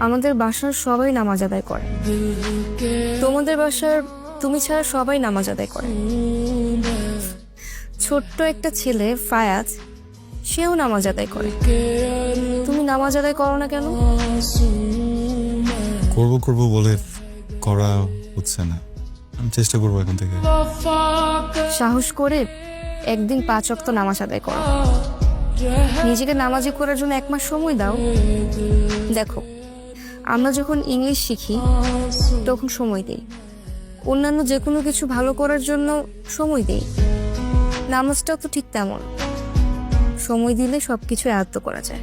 আমাদের বাসার সবাই নামাজ আদায় করে, তোমাদের বাসার তুমি ছাড়া সবাই নামাজ আদায় করে। ছোট্ট একটা ছেলে ফায়াজ, সেও নামাজ আদায় করে। তুমি নামাজ আদায় করো না কেন? করবো বলে করা হচ্ছে না। আমি চেষ্টা করবো এখন থেকে। সাহস করে একদিন 5 ওয়াক্ত নামাজ আদায় করো। নিজেকে নামাজি করার জন্য 1 মাস সময় দাও। দেখো, আমরা যখন ইংলিশ শিখি তখন সময় দেই, অন্যান্য যে কোনো কিছু ভালো করার জন্য সময় দেই। নামাজটাও তো ঠিক তেমন, সময় দিলে সবকিছু আয়ত্ত করা যায়।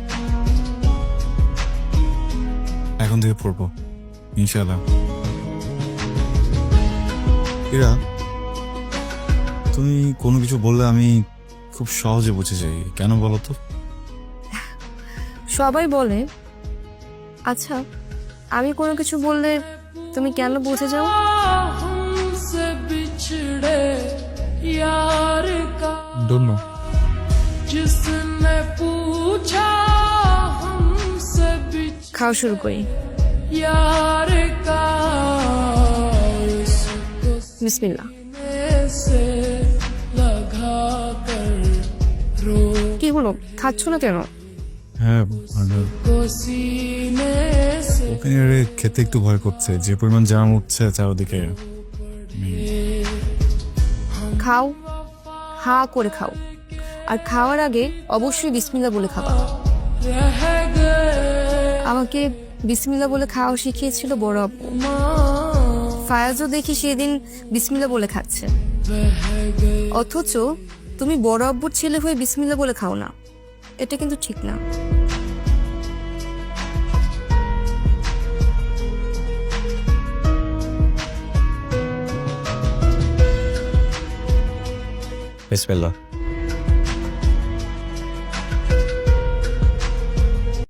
এখন থেকে পড়বো ইনশাআল্লাহ। ইরা, তুমি কোনো কিছু বললে আমি খুব সহজে বুঝে যাই, কেন বলো তো? সবাই বলে। আচ্ছা, আমি কোনো কিছু বললে তুমি কেন বুঝে যাও? Don't know. খাওয়া শুরু করি। বিসমিল্লাহ। কি হলো, খাচ্ছ না কেন? হ্যাঁ, ওখানে খেতে একটু ভয় করছে, যে পরিমাণ জাম উঠছে চারদিকে। খাও, হা করে খাও, আর খাওয়ার আগে অবশ্যই বিসমিল্লাহ বলে খাবা। আমাকে বিসমিল্লাহ বলে খাওয়া শিখিয়েছিল বড় আপু। ফায়াজও দেখি সেদিন বিসমিল্লাহ বলে খাচ্ছে, অথচ তুমি বড় আব্বুর ছেলে হয়ে বিসমিল্লাহ বলে খাও না। এটা কিন্তু ঠিক না। বিসমিল্লাহ।